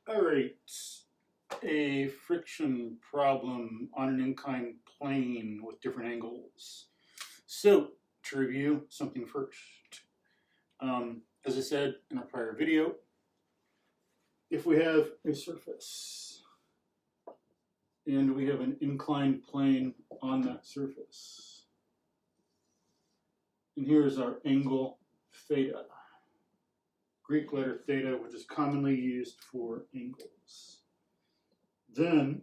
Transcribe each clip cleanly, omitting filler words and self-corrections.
All right, a friction problem on an inclined plane with different angles. So, to review something first, as I said in a prior video, if we have a surface and we have an inclined plane on that surface, and here's our angle theta, Greek letter theta, which is commonly used for angles. Then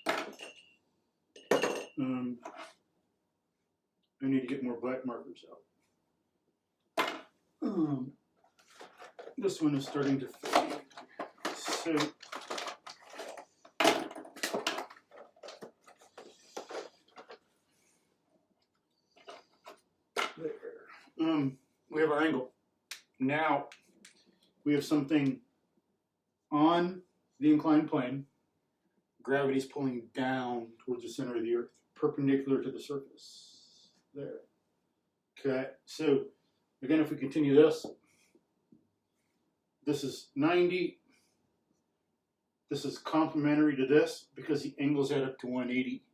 I need to get more black markers out. This one is starting to fade. So there. We have our angle. Now we have something on the inclined plane. Gravity is pulling down towards the center of the Earth, perpendicular to the surface. There. Okay, so again, if we continue this, this is 90. This is complementary to this because the angles add up to 180.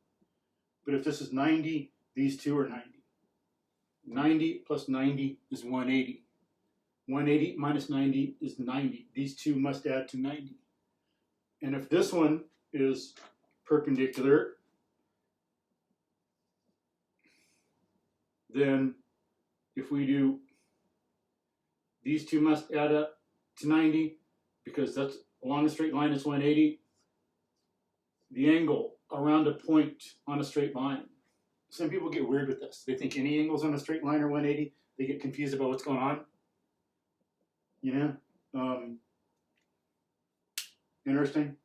But if this is 90, these two are 90. 90 plus 90 is 180. 180 minus 90 is 90. These two must add to 90. And if this one is perpendicular, then if we do, these two must add up to 90 because that's along a straight line is 180. The angle around a point on a straight line. Some people get weird with this. They think any angles on a straight line are 180. They get confused about what's going on. You know? Interesting.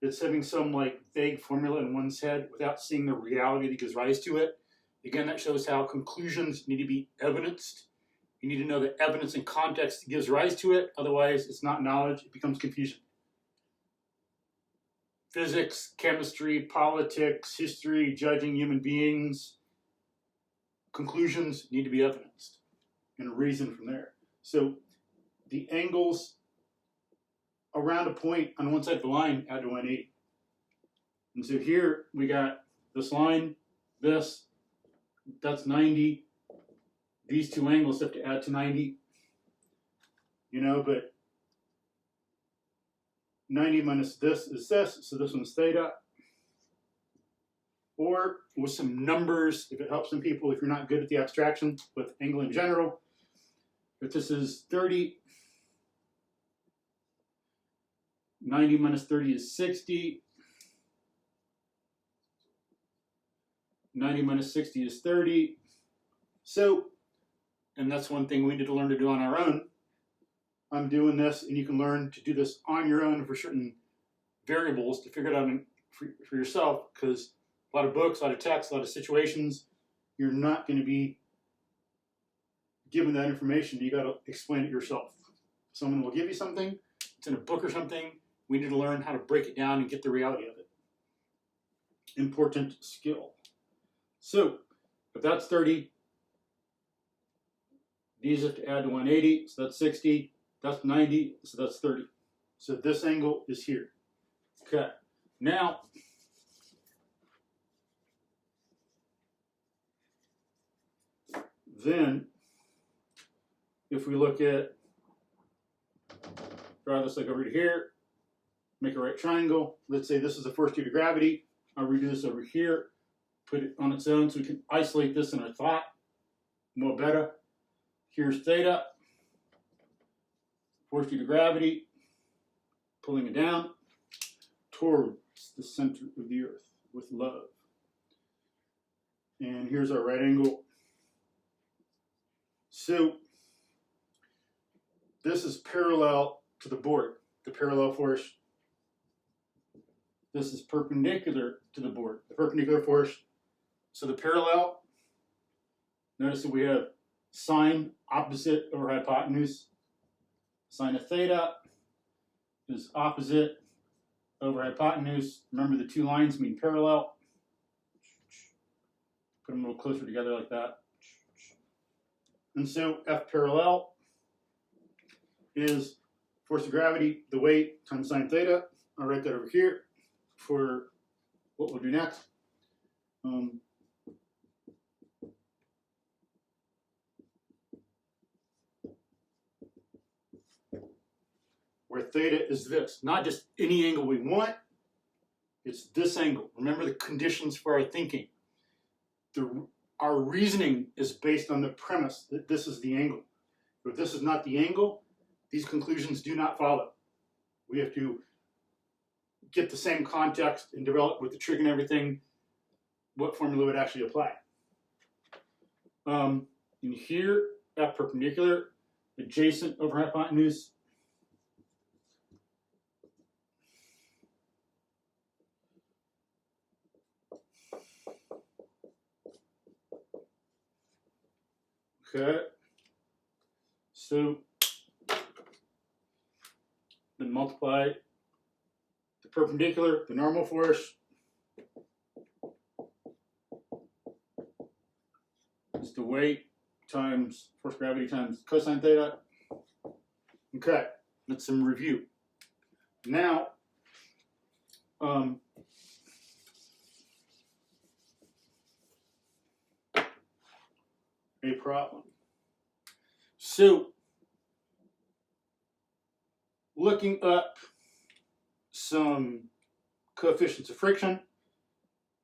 It's having some like vague formula in one's head without seeing the reality that gives rise to it. Again, that shows how conclusions need to be evidenced. You need to know the evidence and context that gives rise to it. Otherwise, it's not knowledge. It becomes confusion. Physics, chemistry, politics, history, judging human beings. Conclusions need to be evidenced and reasoned from there. So the angles around a point on one side of the line add to 180. And so here we got this line, that's 90. These two angles have to add to 90. You know, but 90 minus this is this, so this one's theta. Or with some numbers, if it helps some people, if you're not good at the abstraction with angle in general, if this is 30, 90 minus 30 is 60. 90 minus 60 is 30. So, and that's one thing we need to learn to do on our own. I'm doing this, and you can learn to do this on your own for certain variables to figure it out for yourself, because a lot of books, a lot of text, a lot of situations, you're not going to be given that information. You got to explain it yourself. Someone will give you something, it's in a book or something. We need to learn how to break it down and get the reality of it. Important skill. So, if that's 30, these have to add to 180, so that's 60. That's 90, so that's 30. So this angle is here. Okay. Now, then, if we look at, draw this like over to here, make a right triangle. Let's say this is the force due to gravity. I'll redo this over here, put it on its own so we can isolate this in our thought more better. Here's theta, force due to gravity, pulling it down towards the center of the Earth with love. And here's our right angle. So this is parallel to the board, the parallel force. This is perpendicular to the board, the perpendicular force. So the parallel, notice that we have sine opposite over hypotenuse. Sine of theta is opposite over hypotenuse. Remember, the two lines mean parallel. Put them a little closer together like that. And so F parallel is force of gravity, the weight times sine theta. I'll write that over here for what we'll do next. Where theta is this, not just any angle we want, it's this angle. Remember the conditions for our thinking. Our reasoning is based on the premise that this is the angle. If this is not the angle, these conclusions do not follow. We have to get the same context and develop with the trig and everything what formula would actually apply. In here, F perpendicular, adjacent over hypotenuse. Okay, so then multiply the perpendicular, the normal force, is the weight times force of gravity times cosine theta. Okay, that's some review. Now, a problem. So, looking up some coefficients of friction,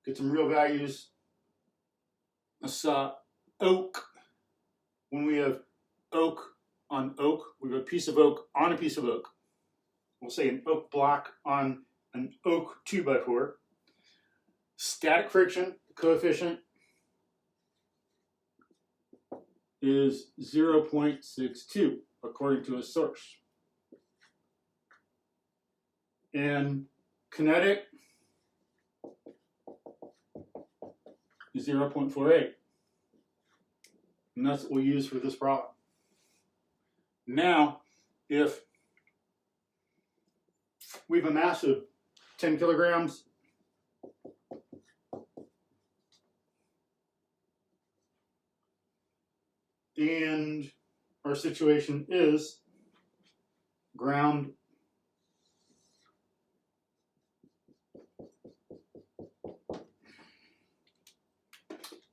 get some real values. I saw oak. When we have oak on oak, we have a piece of oak on a piece of oak. We'll say an oak block on an oak 2x4. Static friction, the coefficient, is 0.62 according to a source. And kinetic is 0.48. And that's what we use for this problem. Now, if we have a mass of 10 kilograms, and our situation is ground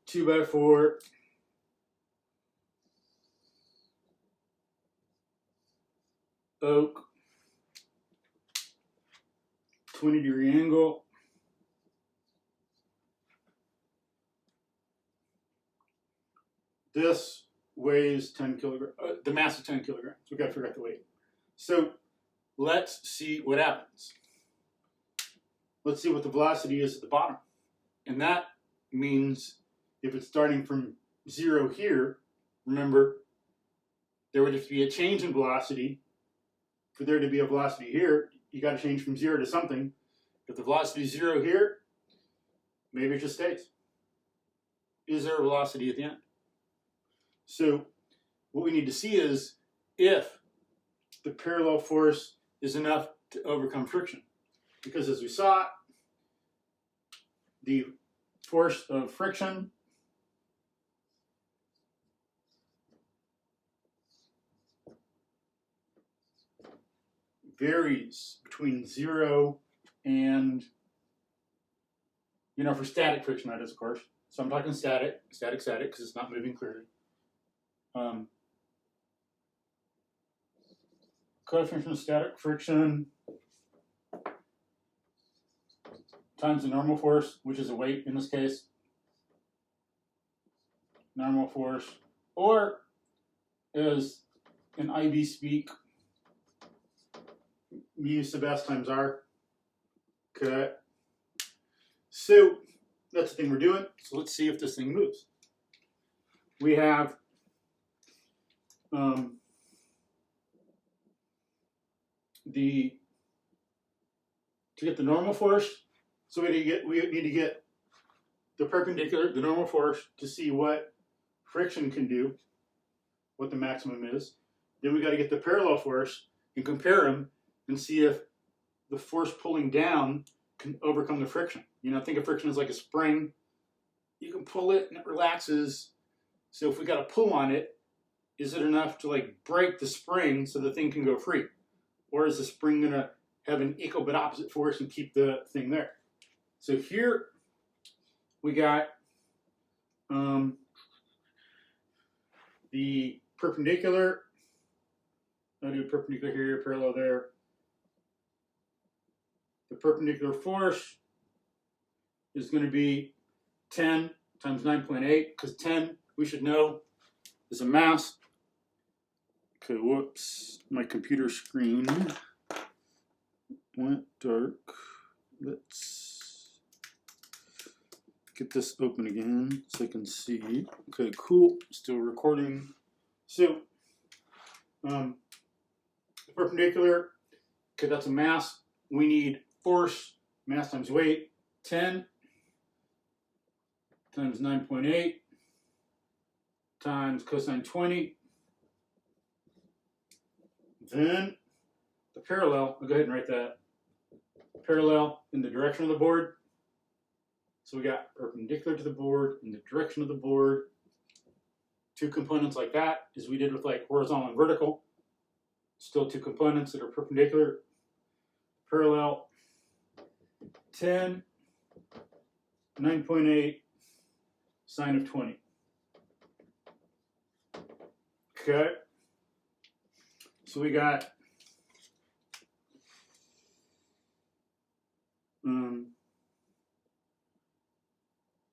two by four oak 20-degree angle. This weighs 10 kilograms, the mass of 10 kilograms. We've got to figure out the weight. So let's see what happens. Let's see what the velocity is at the bottom. And that means if it's starting from 0 here, remember, there would have to be a change in velocity. For there to be a velocity here, you got to change from 0 to something. If the velocity is 0 here, maybe it just stays. Is there a velocity at the end? So what we need to see is if the parallel force is enough to overcome friction. Because as we saw, the force of friction varies between 0 and, for static friction that is, of course. So I'm talking static, because it's not moving clearly. Coefficient of static friction times the normal force, which is a weight in this case. Normal force, or as in IB speak, mu sub s times r. Okay. So that's the thing we're doing. So let's see if this thing moves. We have to get the normal force, so we need to get the perpendicular, the normal force, to see what friction can do, what the maximum is. Then we got to get the parallel force and compare them and see if the force pulling down can overcome the friction. Think of friction as like a spring. You can pull it and it relaxes. So if we got to pull on it, is it enough to break the spring so the thing can go free? or is the spring going to have an equal but opposite force and keep the thing there? So here we got the perpendicular. I'll do perpendicular here, parallel there. The perpendicular force is going to be 10 times 9.8, because 10, we should know, is a mass. Okay, whoops, my computer screen went dark. Let's get this open again so I can see. Okay, cool, still recording. So, the perpendicular, okay, that's a mass. We need force, mass times weight, 10 times 9.8 times cosine 20. Then the parallel, I'll go ahead and write that. Parallel in the direction of the board. So we got perpendicular to the board in the direction of the board. Two components like that, as we did with like horizontal and vertical. Still two components that are perpendicular. Parallel 10, 9.8, sine of 20. Okay. So we got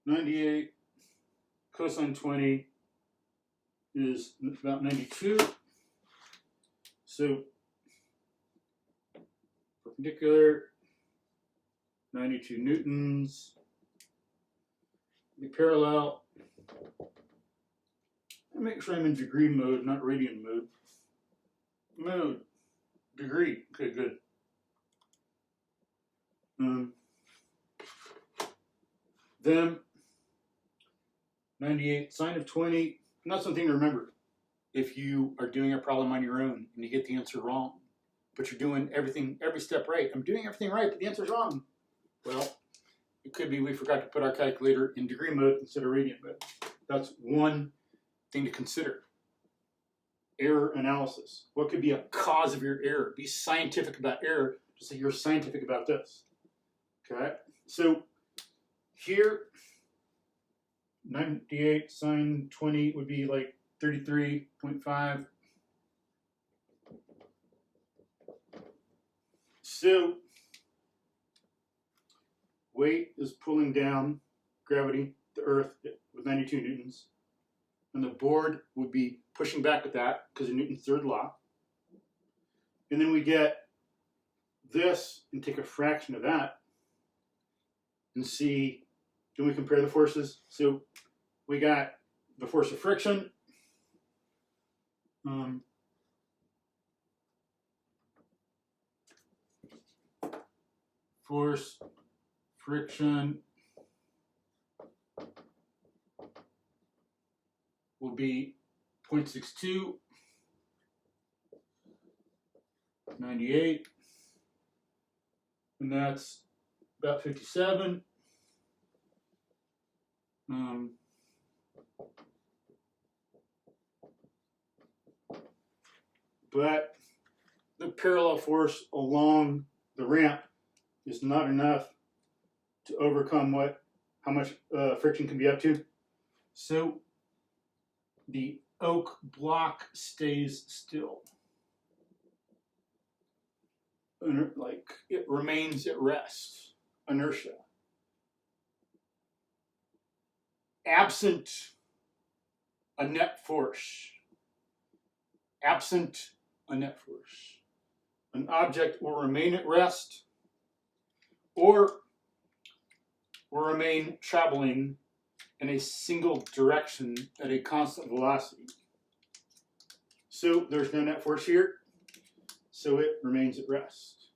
98 cosine 20 is about 92. So perpendicular, 92 newtons. The parallel, I make sure I'm in degree mode, not radian mode. Mode, degree, okay, good. Then 98 sine of 20, and that's something to remember. If you are doing a problem on your own and you get the answer wrong, but you're doing everything, every step right. I'm doing everything right, but the answer's wrong. Well, it could be we forgot to put our calculator in degree mode instead of radian mode. That's one thing to consider. Error analysis. What could be a cause of your error? Be scientific about error, just like you're scientific about this. Okay? So here, 98 sine 20 would be like 33.5. So weight is pulling down gravity, the earth, with 92 newtons. And the board would be pushing back with that because of Newton's third law. And then we get this and take a fraction of that and see, can we compare the forces? So we got the force of friction. Force, friction will be 0.62, 98, and that's about 57. But the parallel force along the ramp is not enough to overcome how much friction can be up to. So the oak block stays still. Like it remains at rest, inertia. Absent a net force. Absent a net force. An object will remain at rest or will remain traveling in a single direction at a constant velocity. So there's no net force here, so it remains at rest.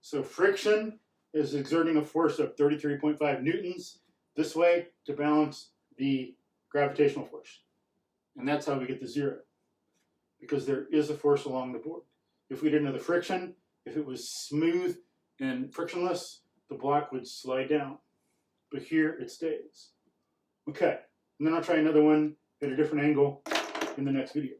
So friction is exerting a force of 33.5 newtons this way to balance the gravitational force. And that's how we get the zero, because there is a force along the board. If we didn't have the friction, if it was smooth and frictionless, the block would slide down. But here it stays. Okay, and then I'll try another one at a different angle in the next video.